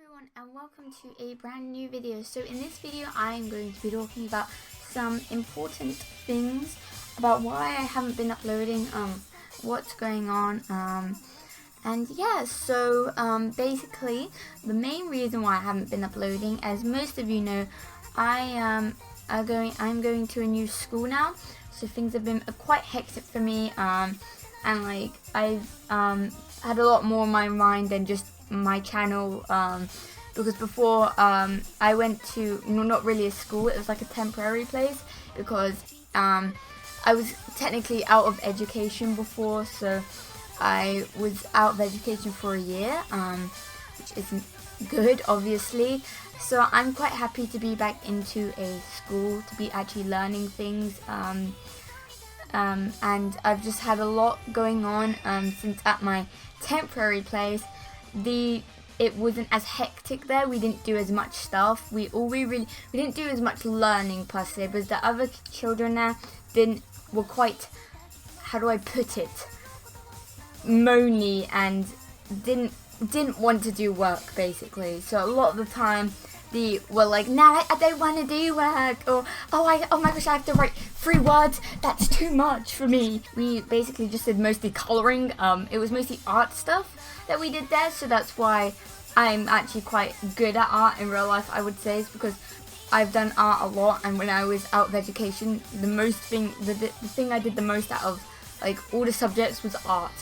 everyone and welcome to a brand new video. So in this video I'm going to be talking about some important things about why I haven't been uploading, what's going on, and yeah, so basically the main reason why I haven't been uploading, as most of you know, I'm going to a new school now, so things have been quite hectic for me, and like I've had a lot more on my mind than just my channel, because before I went to not really a school, it was like a temporary place, because I was technically out of education before, so I was out of education for a year, which isn't good obviously, so I'm quite happy to be back into a school, to be actually learning things, and I've just had a lot going on since at my temporary place. It wasn't as hectic there. We didn't do as much stuff. We didn't do as much learning per se, but the other children there were quite, how do I put it, moany and didn't want to do work basically. So a lot of the time they were like, nah, I don't want to do work, or oh my gosh, I have to write 3 words, that's too much for me. We basically just did mostly colouring. It was mostly art stuff that we did there, so that's why I'm actually quite good at art in real life, I would say. It's because I've done art a lot, and when I was out of education, the thing I did the most out of like all the subjects was art.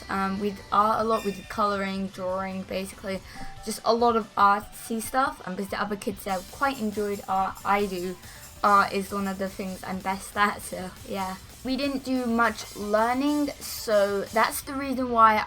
We did art a lot, we did colouring, drawing, basically just a lot of artsy stuff, and because the other kids there quite enjoyed art, I do. Art is one of the things I'm best at, so yeah. We didn't do much learning, so that's the reason why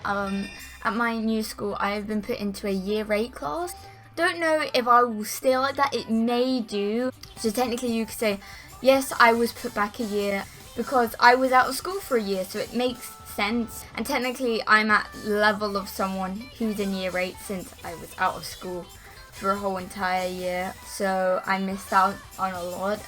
at my new school I have been put into a year 8 class. Don't know if I will stay like that, it may do. So technically you could say, yes, I was put back a year because I was out of school for a year, so it makes sense. And technically I'm at level of someone who's in year 8 since I was out of school for a whole entire year, so I missed out on a lot,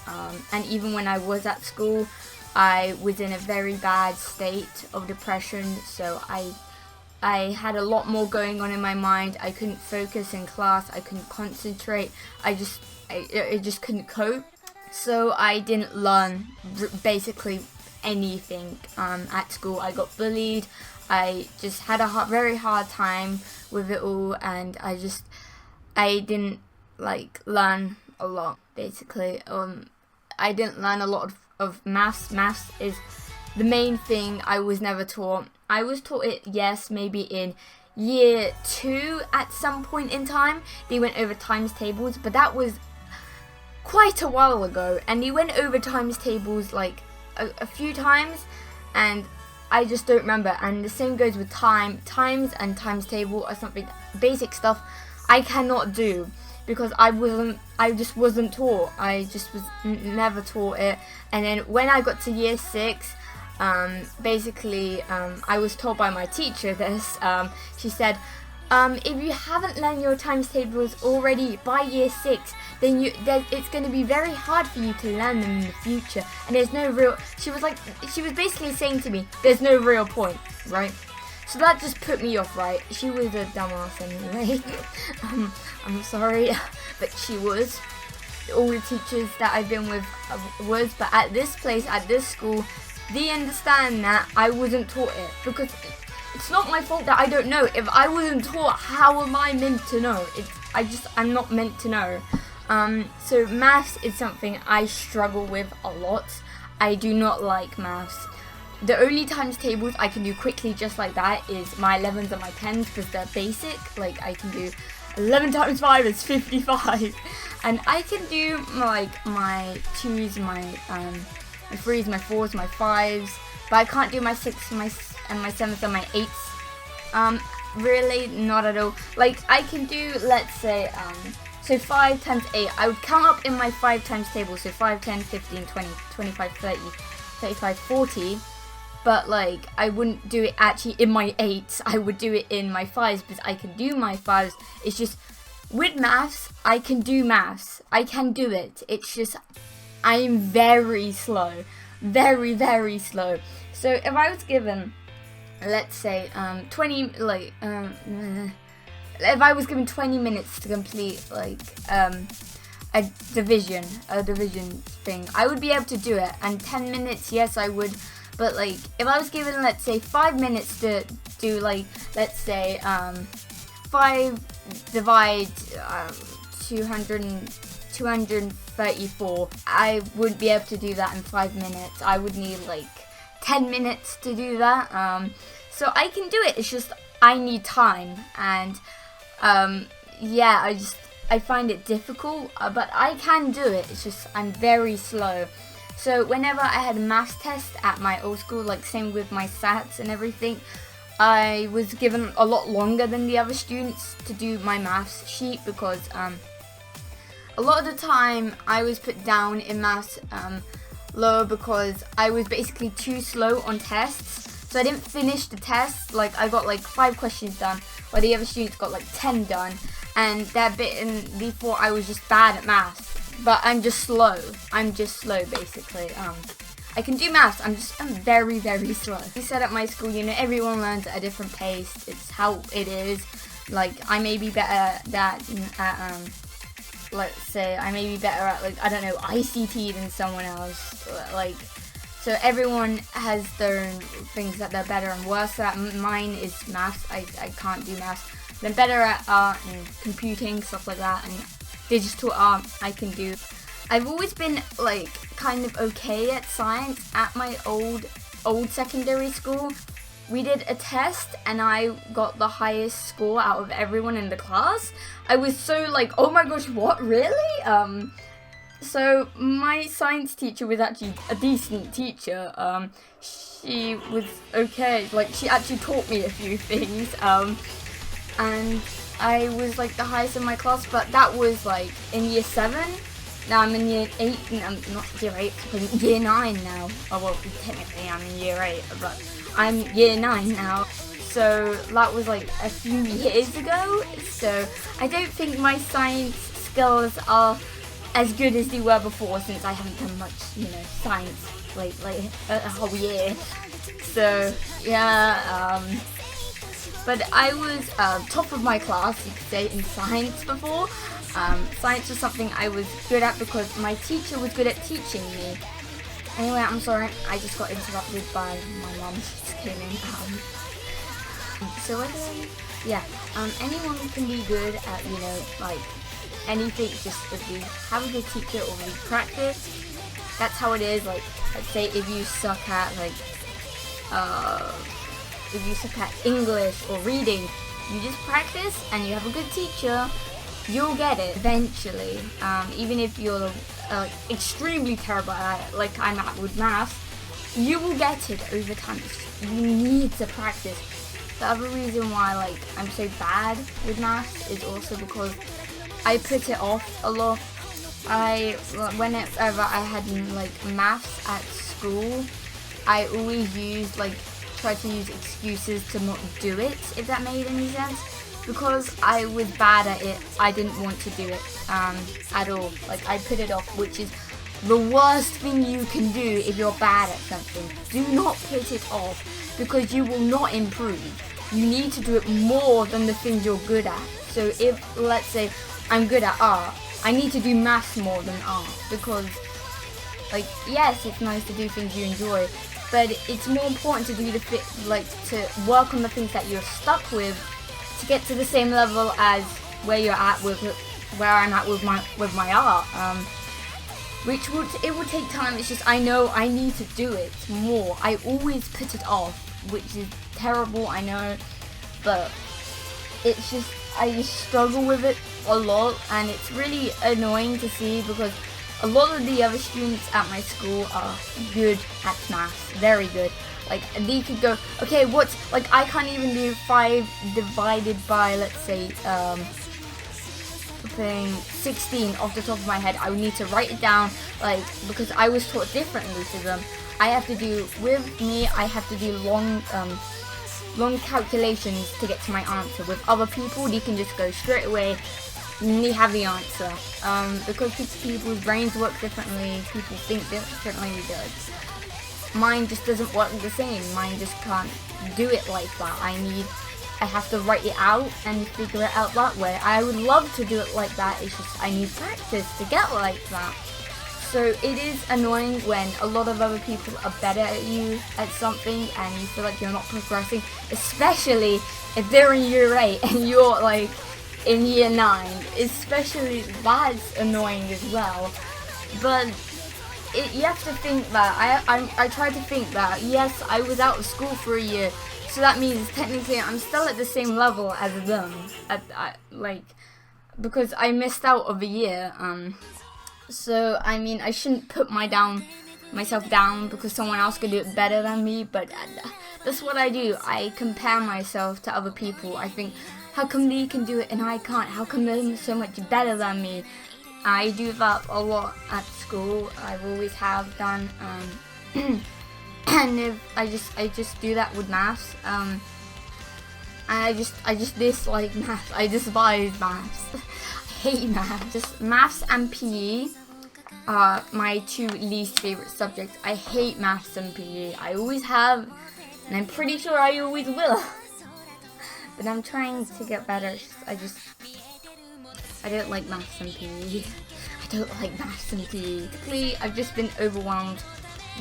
and even when I was at school I was in a very bad state of depression, so I had a lot more going on in my mind. I couldn't focus in class, I couldn't concentrate, I just couldn't cope, so I didn't learn basically anything at school. I got bullied, I just had a very hard time with it all, and I didn't like learn a lot basically. I didn't learn a lot of maths. Maths is the main thing I was never taught. I was taught it, yes, maybe in year 2 at some point in time. They went over times tables, but that was quite a while ago, and they went over times tables like a few times, and I just don't remember. And the same goes with times and times table or something, basic stuff I cannot do because I just wasn't taught. I just was never taught it. And then when I got to year 6, basically I was told by my teacher this. She said, if you haven't learned your times tables already by year 6, then it's going to be very hard for you to learn them in the future. And there's no real. She was basically saying to me, there's no real point, right? So that just put me off, right? She was a dumbass anyway. I'm sorry, but she was. All the teachers that I've been with was, but at this place, at this school, they understand that I wasn't taught it, because it's not my fault that I don't know. If I wasn't taught, how am I meant to know? I'm not meant to know. So maths is something I struggle with a lot. I do not like maths. The only times tables I can do quickly just like that is my 11s and my 10s, because they're basic. Like I can do 11 times 5 is 55, and I can do like my 2s, my 3s, my 4s, my 5s, but I can't do my 6s and my 7s and my 8s. Really not at all. Like I can do, let's say, so 5 times 8, I would count up in my 5 times table, so 5, 10, 15, 20, 25, 30, 35, 40, but like I wouldn't do it actually in my 8s, I would do it in my 5s, because I can do my 5s. It's just, with maths, I can do maths, I can do it, it's just, I'm very slow, very, very slow. So if I was given, let's say, if I was given 20 minutes to complete like a division thing, I would be able to do it. And 10 minutes, yes, I would. But like, if I was given, let's say, 5 minutes to do, like, let's say 5 divide 234, I wouldn't be able to do that in 5 minutes. I would need like 10 minutes to do that. So I can do it. It's just I need time, and yeah, I find it difficult, but I can do it. It's just I'm very slow. So whenever I had a maths test at my old school, like same with my SATs and everything, I was given a lot longer than the other students to do my maths sheet, because a lot of the time I was put down in maths low because I was basically too slow on tests. So I didn't finish the test. Like, I got like 5 questions done, while the other students got like 10 done. And that bit in before, I was just bad at maths. But I'm just slow. I'm just slow, basically. I can do maths. I'm very, very slow. We said at my school, you know, everyone learns at a different pace. It's how it is. Like, I may be better at let's say I may be better at, like, I don't know, ICT than someone else. Like, so everyone has their own things that they're better and worse at. Mine is maths. I can't do maths. I'm better at art and computing, stuff like that, and digital art I can do. I've always been like kind of okay at science. At my old secondary school, we did a test and I got the highest score out of everyone in the class. I was so like, oh my gosh, what, really? So my science teacher was actually a decent teacher. She was okay, like she actually taught me a few things. And I was like the highest in my class, but that was like in year 7. Now I'm in year 8, I'm not year 8, because I'm year 9 now. Oh well, technically I'm in year 8, but I'm year 9 now. So that was like a few years ago. So I don't think my science skills are as good as they were before, since I haven't done much, you know, science like a whole year. So yeah, but I was top of my class, you could say, in science before. Science was something I was good at because my teacher was good at teaching me. Anyway, I'm sorry, I just got interrupted by my mom. She just came in. So yeah, anyone can be good at, you know, like anything, just if you have a good teacher or we practice. That's how it is. Like, let's say if you suck at English or reading, you just practice and you have a good teacher, you'll get it eventually. Even if you're extremely terrible at it, like I'm at with maths, you will get it over time. You need to practice. The other reason why like I'm so bad with maths is also because I put it off a lot. Whenever I had like maths at school, I always try to use excuses to not do it, if that made any sense. Because I was bad at it, I didn't want to do it at all. Like, I put it off, which is the worst thing you can do if you're bad at something. Do not put it off, because you will not improve. You need to do it more than the things you're good at. So if, let's say, I'm good at art, I need to do maths more than art, because, like, yes, it's nice to do things you enjoy, but it's more important to do to work on the things that you're stuck with to get to the same level as where I'm at with my art. Which it will take time. It's just I know I need to do it more. I always put it off, which is terrible, I know, but it's just I just struggle with it a lot, and it's really annoying to see because a lot of the other students at my school are good at maths, very good. Like, they could go, okay, I can't even do 5 divided by, let's say, 16 off the top of my head. I would need to write it down, like, because I was taught differently to them. I have to do long calculations to get to my answer. With other people, they can just go straight away and they have the answer. Because people's brains work differently, people think differently. Mine just doesn't work the same. Mine just can't do it like that. I need I have to write it out and figure it out that way. I would love to do it like that, it's just I need practice to get like that. So it is annoying when a lot of other people are better at you at something and you feel like you're not progressing, especially if they're in year 8 and you're like in year 9, especially that's annoying as well. But you have to think that, I tried to think that, yes, I was out of school for a year, so that means technically I'm still at the same level as them, because I missed out of a year, so I mean I shouldn't put myself down because someone else could do it better than me, but that's what I do. I compare myself to other people. I think, how come they can do it and I can't? How come they're so much better than me? I do that a lot at school. I've always have done, and if I just do that with maths. And I just dislike maths. I despise maths. I hate maths. Just maths and PE are my 2 least favorite subjects. I hate maths and PE. I always have, and I'm pretty sure I always will. But I'm trying to get better. I don't like maths and PE. I don't like maths and PE. Basically, I've just been overwhelmed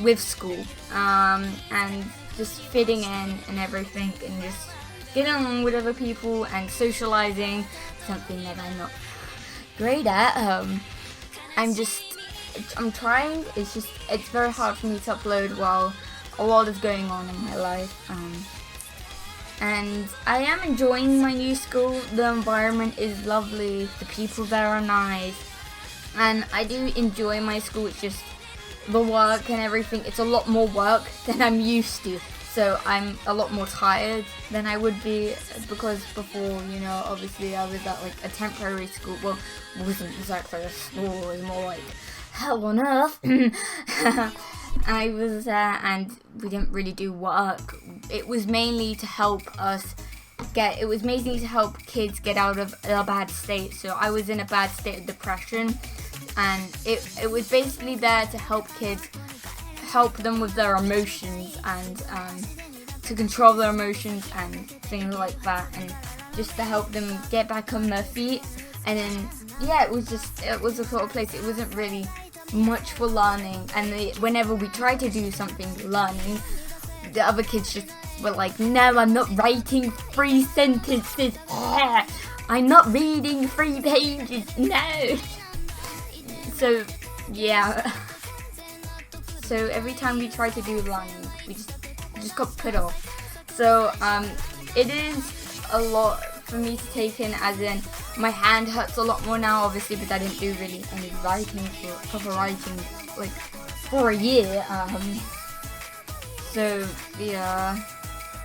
with school, and just fitting in and everything, and just getting along with other people and socializing, something that I'm not great at. I'm trying, it's very hard for me to upload while a lot is going on in my life, and I am enjoying my new school. The environment is lovely, the people there are nice, and I do enjoy my school. It's just the work and everything, it's a lot more work than I'm used to, so I'm a lot more tired than I would be, because before, you know, obviously I was at like a temporary school. Well, it wasn't exactly a school, it was more like hell on earth. I was there and we didn't really do work. It was mainly to help kids get out of a bad state. So I was in a bad state of depression, and it was basically there to help kids, help them with their emotions, and to control their emotions and things like that, and just to help them get back on their feet. And then, yeah, it was a sort of place, it wasn't really much for learning, and whenever we tried to do something learning, the other kids just were like, no, I'm not writing 3 sentences, I'm not reading 3 pages, no. So yeah, so every time we tried to do learning, we just got put off. So it is a lot for me to take in, as in my hand hurts a lot more now, obviously, because I didn't do really any proper writing like for a year. So yeah,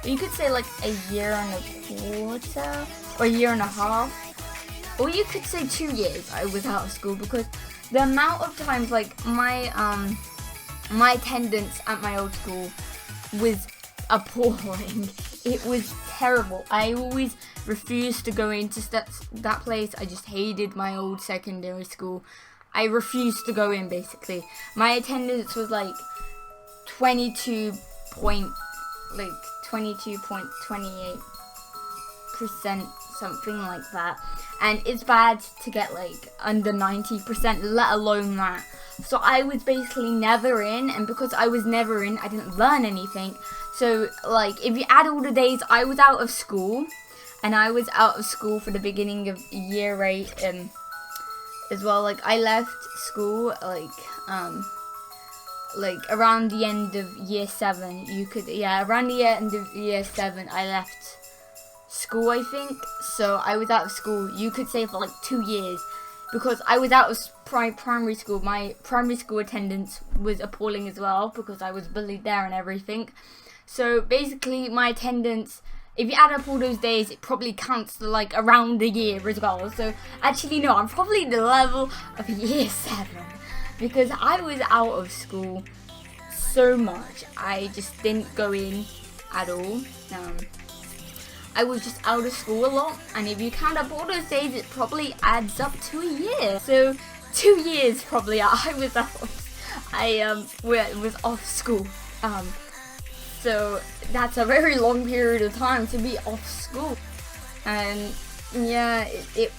you could say like a year and a quarter, or a year and a half, or you could say 2 years I was out of school, because the amount of times, like, my attendance at my old school was appalling. It was terrible. I always refused to go into that place. I just hated my old secondary school. I refused to go in, basically. My attendance was like 22.28%, something like that. And it's bad to get like under 90%, let alone that. So I was basically never in, and because I was never in, I didn't learn anything. So like, if you add all the days I was out of school, and I was out of school for the beginning of year 8 as well. Like, I left school like around the end of year 7. Around the end of year 7 I left school, I think. So I was out of school, you could say, for like 2 years, because I was out of primary school. My primary school attendance was appalling as well, because I was bullied there and everything. So basically my attendance, if you add up all those days, it probably counts to like around a year as well. So actually no, I'm probably the level of year 7, because I was out of school so much. I just didn't go in at all. I was just out of school a lot, and if you count up all those days, it probably adds up to a year. So 2 years probably I was was off school. So that's a very long period of time to be off school. and yeah, it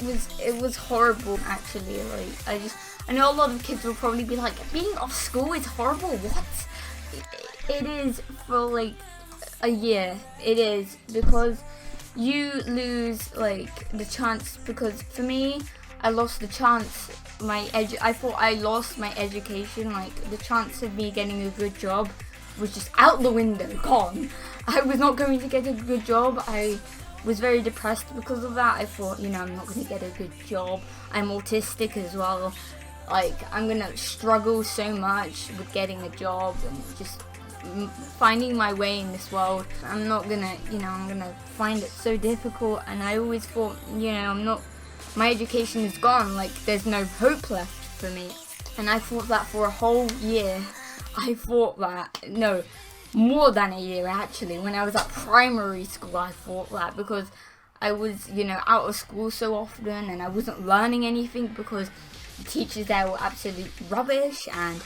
was horrible actually. Like I know a lot of kids will probably be like, being off school is horrible. What? It is for like a year. It is, because you lose like the chance. Because for me, I lost the chance. I thought I lost my education. Like the chance of me getting a good job was just out the window, gone. I was not going to get a good job. I was very depressed because of that. I thought, you know, I'm not going to get a good job. I'm autistic as well. Like, I'm going to struggle so much with getting a job and just finding my way in this world. I'm not going to, you know, I'm going to find it so difficult. And I always thought, you know, my education is gone. Like, there's no hope left for me. And I thought that for a whole year. I thought that, no, more than a year actually. When I was at primary school, I thought that, because I was, you know, out of school so often and I wasn't learning anything because the teachers there were absolute rubbish. And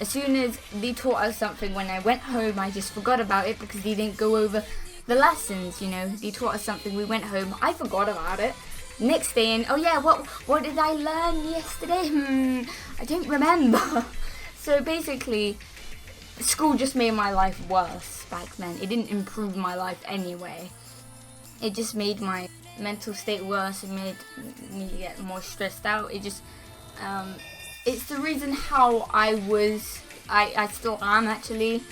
as soon as they taught us something, when I went home, I just forgot about it because they didn't go over the lessons. You know, they taught us something, we went home, I forgot about it. Next day, and oh yeah, what did I learn yesterday? I don't remember. So basically, school just made my life worse back then. It didn't improve my life anyway. It just made my mental state worse. It made me get more stressed out. It just, it's the reason how I still am actually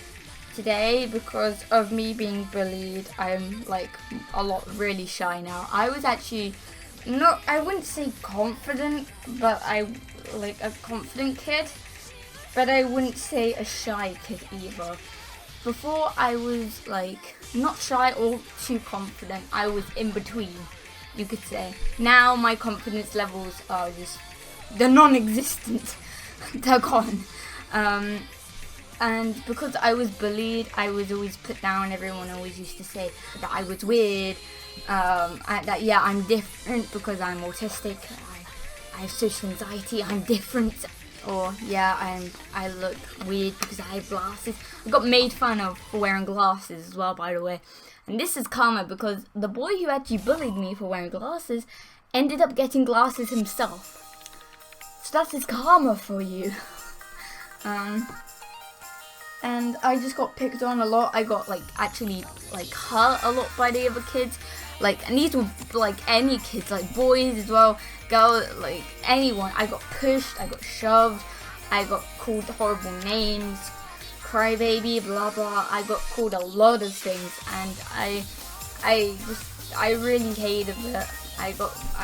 today, because of me being bullied. I'm like a lot really shy now. I was actually I wouldn't say confident, but I like a confident kid. But I wouldn't say a shy kid either. Before I was like not shy or too confident. I was in between, you could say. Now my confidence levels are they're non-existent. They're gone. And because I was bullied, I was always put down. Everyone always used to say that I was weird. That yeah, I'm different because I'm autistic. I have social anxiety. I'm different. Or yeah, I look weird because I have glasses. I got made fun of for wearing glasses as well, by the way. And this is karma, because the boy who actually bullied me for wearing glasses ended up getting glasses himself. So that's his karma for you. And I just got picked on a lot. I got actually hurt a lot by the other kids. And these were any kids, boys as well, girls, anyone. I got pushed, I got shoved, I got called horrible names, crybaby, blah blah. I got called a lot of things, and I really hated it. I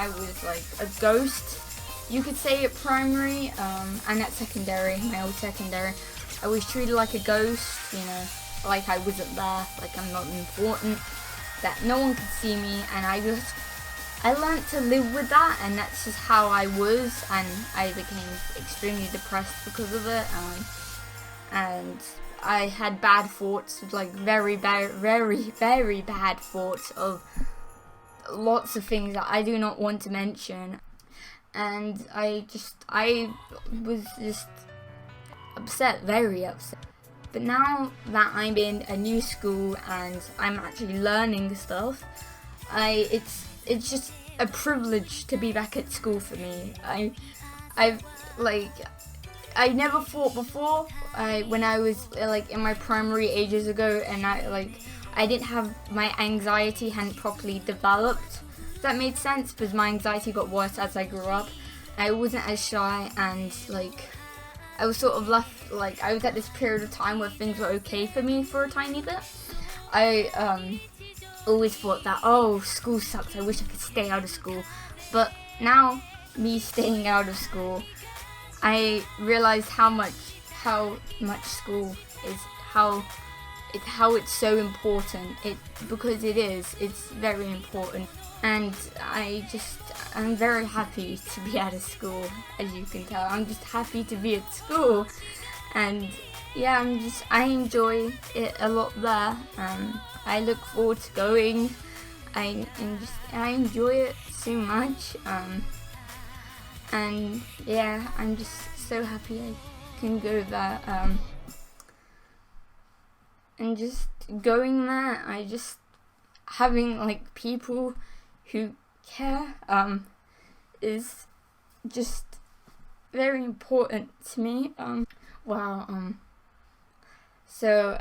was like a ghost, you could say, at primary, and at secondary, my old secondary. I was treated like a ghost, you know, like I wasn't there, like I'm not important, that no one could see me. And I learned to live with that, and that's just how I was, and I became extremely depressed because of it. And I had bad thoughts, very bad thoughts of lots of things that I do not want to mention. And I was just upset, very upset. But now that I'm in a new school and I'm actually learning stuff, it's just a privilege to be back at school for me. I never thought before, when I was in my primary ages ago, and I didn't have, my anxiety hadn't properly developed. If that made sense, because my anxiety got worse as I grew up. I wasn't as shy, and I was sort of left, I was at this period of time where things were okay for me for a tiny bit. I always thought that, oh, school sucks, I wish I could stay out of school. But now, me staying out of school, I realized how much school is, how it's so important. Because it's very important. And I'm very happy to be out of school, as you can tell. I'm just happy to be at school, and yeah, I enjoy it a lot there. I look forward to going. I enjoy it so much. And yeah, I'm just so happy I can go there. And just going there, having people who care is just very important to me. So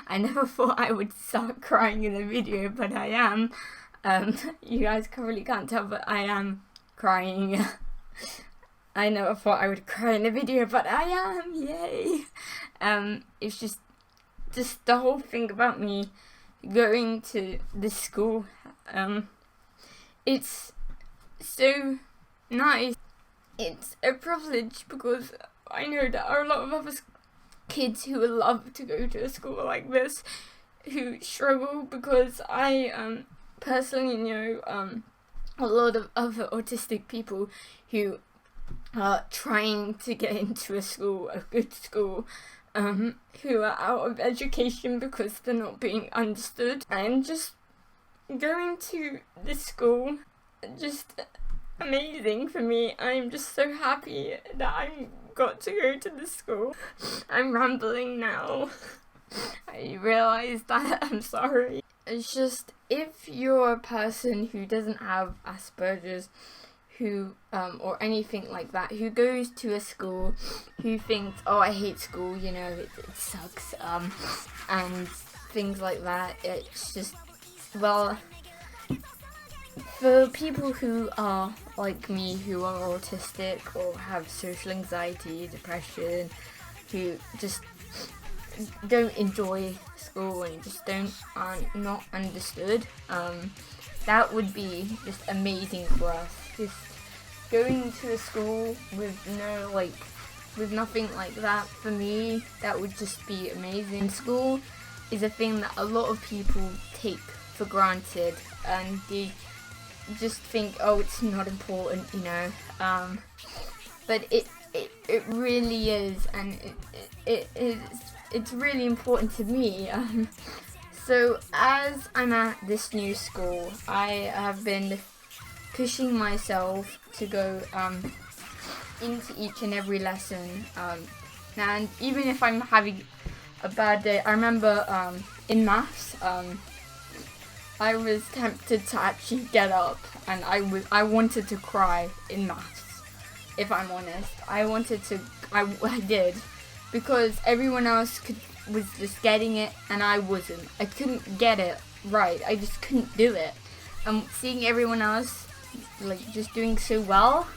I never thought I would start crying in a video, but I am. You guys probably can't tell, but I am crying. I never thought I would cry in a video, but I am, yay! It's just the whole thing about me going to this school. It's so nice. It's a privilege because I know there are a lot of other kids who would love to go to a school like this, who struggle, because I personally know a lot of other autistic people who are trying to get into a good school, who are out of education because they're not being understood. And just going to this school, just amazing for me. I'm just so happy that I got to go to this school. I'm rambling now. I realise that, I'm sorry. It's just, if you're a person who doesn't have Asperger's, who or anything like that, who goes to a school, who thinks, oh, I hate school, you know, it sucks, and things like that, it's just, well, for people who are like me, who are autistic or have social anxiety, depression, who just don't enjoy school and just are not understood, that would be just amazing for us. Just going to a school with nothing like that, for me, that would just be amazing. School is a thing that a lot of people take for granted, and they just think, oh, it's not important, you know, but it really is, and it's really important to me. So as I'm at this new school, I have been pushing myself to go into each and every lesson, and even if I'm having a bad day, I remember in maths, I was tempted to actually get up, and I wanted to cry in maths, if I'm honest. I did, because everyone else was just getting it, and I wasn't. I couldn't get it right. I just couldn't do it. And seeing everyone else just doing so well,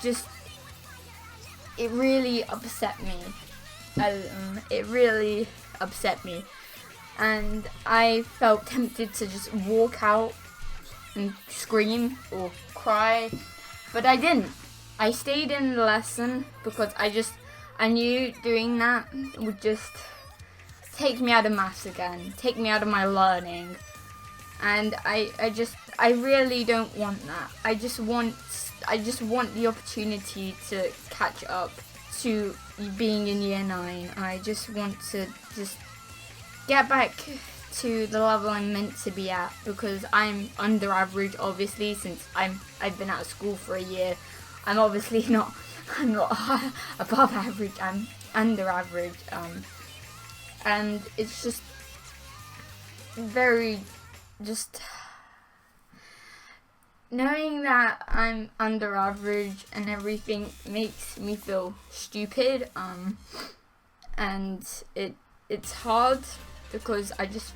it really upset me. It really upset me. And I felt tempted to just walk out and scream or cry, but I didn't. I stayed in the lesson because I knew doing that would just take me out of maths again, take me out of my learning, and I really don't want that. I just want the opportunity to catch up to being in year 9. I just want to get back to the level I'm meant to be at, because I'm under average, obviously, since I've been out of school for a year. I'm obviously not above average, I'm under average, and it's just very, just knowing that I'm under average and everything makes me feel stupid, and it's hard, because I just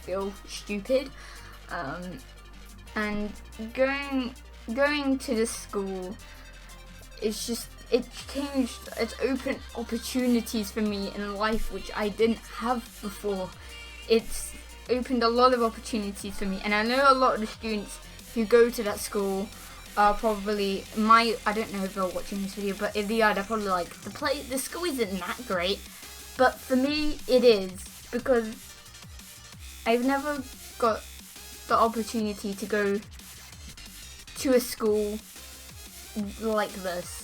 feel stupid, and going to this school, it's opened opportunities for me in life which I didn't have before. It's opened a lot of opportunities for me, and I know a lot of the students who go to that school are probably I don't know if they're watching this video, but if they are, they're probably like, the school isn't that great. But for me, it is, because I've never got the opportunity to go to a school like this.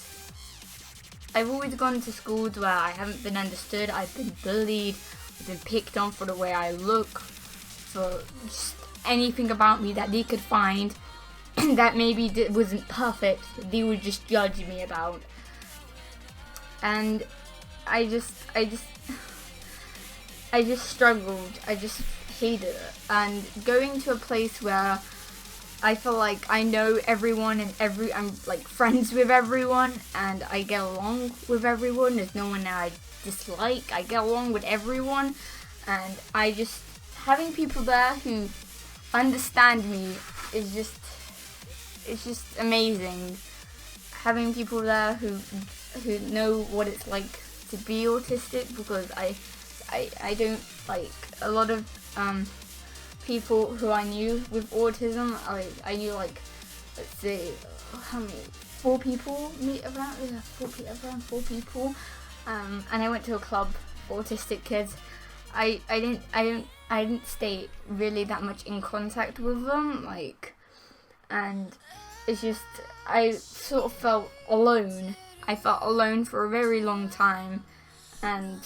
I've always gone to schools where I haven't been understood, I've been bullied, I've been picked on for the way I look, for just anything about me that they could find that maybe wasn't perfect, they would just judge me about. And I just struggled, I just hated it. And going to a place where I feel like I know everyone and I'm like friends with everyone and I get along with everyone. There's no one that I dislike. I get along with everyone, and I just having people there who understand me is just amazing. Having people there who know what it's like to be autistic, because I don't like a lot of people who I knew with autism. I knew like, let's say, how many, 4 people meet around, around 4 people, and I went to a club for autistic kids. I didn't stay really that much in contact with them, like, and it's just, I sort of felt alone. I felt alone for a very long time, and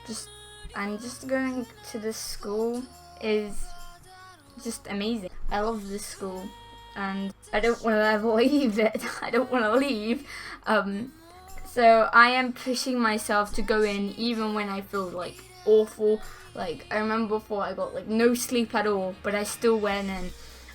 just going to this school is just amazing. I love this school, and I don't want to ever leave it. I don't want to leave. So I am pushing myself to go in even when I feel like awful. Like, I remember before I got like no sleep at all, but I still went in.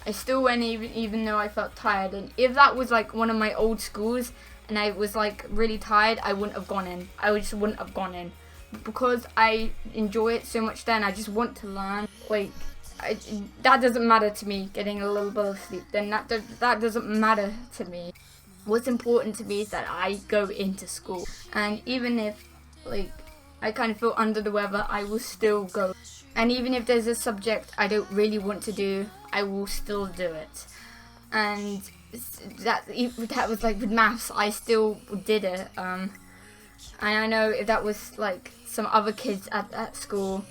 I still went even though I felt tired. And if that was like one of my old schools and I was like really tired, I wouldn't have gone in. I just wouldn't have gone in. But because I enjoy it so much then, I just want to learn. Like, that doesn't matter to me, getting a little bit of sleep. Then that doesn't matter to me. What's important to me is that I go into school. And even if like I kind of feel under the weather, I will still go. And even if there's a subject I don't really want to do, I will still do it. And that was like with maths, I still did it. And I know if that was like some other kids at school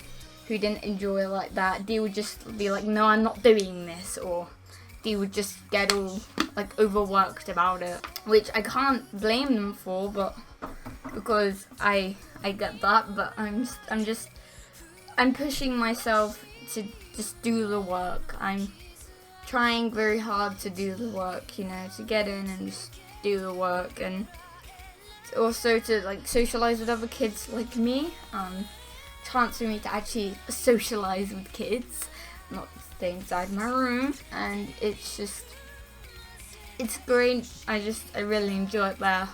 who didn't enjoy it like that, they would just be like, no, I'm not doing this, or they would just get all like overworked about it, which I can't blame them for, but because I get that, but I'm pushing myself to just do the work. I'm trying very hard to do the work, you know, to get in and just do the work, and also to like socialize with other kids like me. Chance for me to actually socialize with kids, not stay inside my room, and it's great. I really enjoy it there.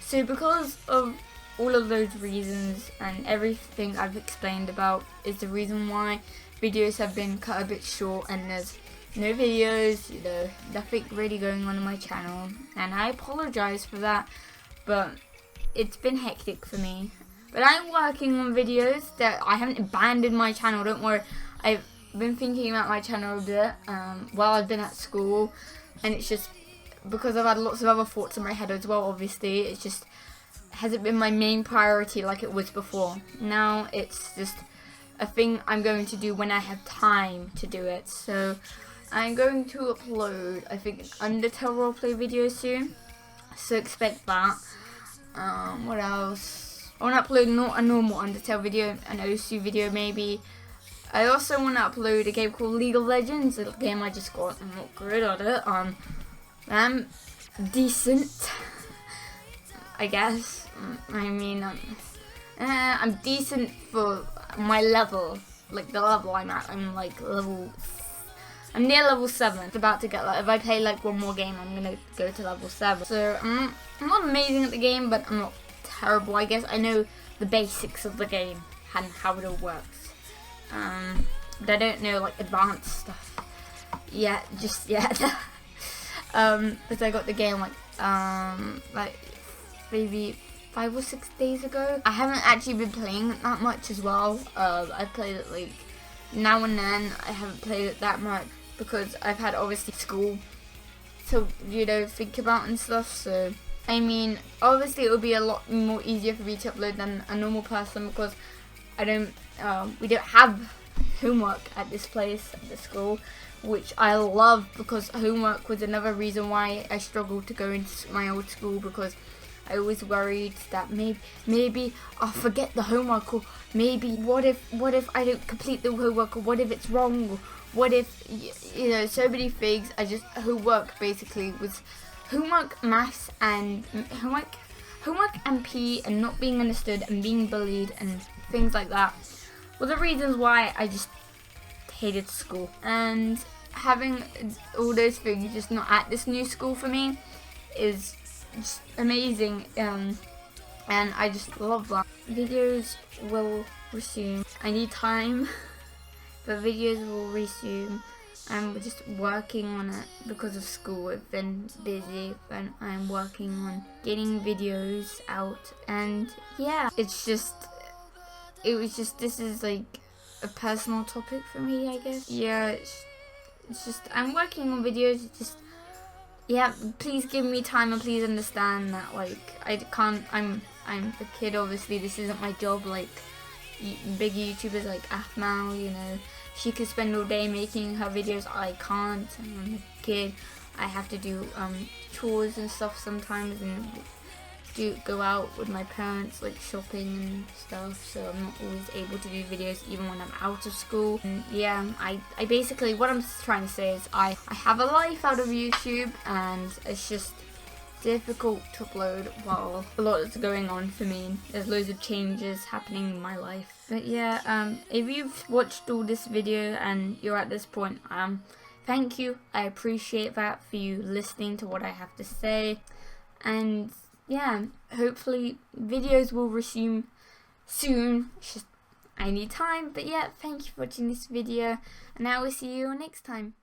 So because of all of those reasons and everything I've explained about is the reason why videos have been cut a bit short and there's no videos, you know, nothing really going on my channel, and I apologize for that, but it's been hectic for me. But I'm working on videos. That I haven't abandoned my channel, don't worry. I've been thinking about my channel a bit while I've been at school, and it's just because I've had lots of other thoughts in my head as well, obviously. It's just hasn't been my main priority like it was before. Now it's just a thing I'm going to do when I have time to do it. So I'm going to upload, I think, an Undertale roleplay video soon, so expect that. What else? I want to upload not a normal Undertale video, an OSU video maybe. I also want to upload a game called League of Legends, a game I just got. I'm not good at it. I'm decent, I guess. I mean, I'm decent for my level, like the level I'm at. I'm like I'm near level 7. It's about to get, like, if I play like one more game, I'm gonna go to level 7. So I'm not amazing at the game, but I'm not terrible. I guess I know the basics of the game and how it all works. But I don't know like advanced stuff yet, just yet. Because I got the game like maybe 5 or 6 days ago. I haven't actually been playing it that much as well. I played it like now and then. I haven't played it that much because I've had obviously school to, you know, think about and stuff. So I mean, obviously it would be a lot more easier for me to upload than a normal person because we don't have homework at this place, at the school, which I love, because homework was another reason why I struggled to go into my old school, because I always worried that maybe I'll forget the homework, or maybe what if I don't complete the homework, or what if it's wrong, or what if, you know, so many things. Homework basically was homework, maths, and homework and PE, and not being understood and being bullied and things like that were the reasons why I just hated school. And having all those things just not at this new school for me is just amazing. And I just love that. Videos will resume. I need time, but videos will resume. I'm just working on it because of school. I've been busy and I'm working on getting videos out, and yeah, this is like a personal topic for me, I guess. Yeah, it's just, I'm working on videos. It's just, yeah, please give me time and please understand that, like, I'm a kid, obviously. This isn't my job, like big YouTubers like Afmal, you know, she could spend all day making her videos. I can't. I'm a kid. I have to do chores and stuff sometimes, and go out with my parents, like shopping and stuff, so I'm not always able to do videos even when I'm out of school. And yeah, I basically, what I'm trying to say is I have a life out of YouTube, and it's just difficult to upload while a lot is going on for me. There's loads of changes happening in my life. But yeah, if you've watched all this video and you're at this point, thank you. I appreciate that, for you listening to what I have to say. And yeah, hopefully videos will resume soon. It's just, I need time. But yeah, thank you for watching this video, and I will see you next time.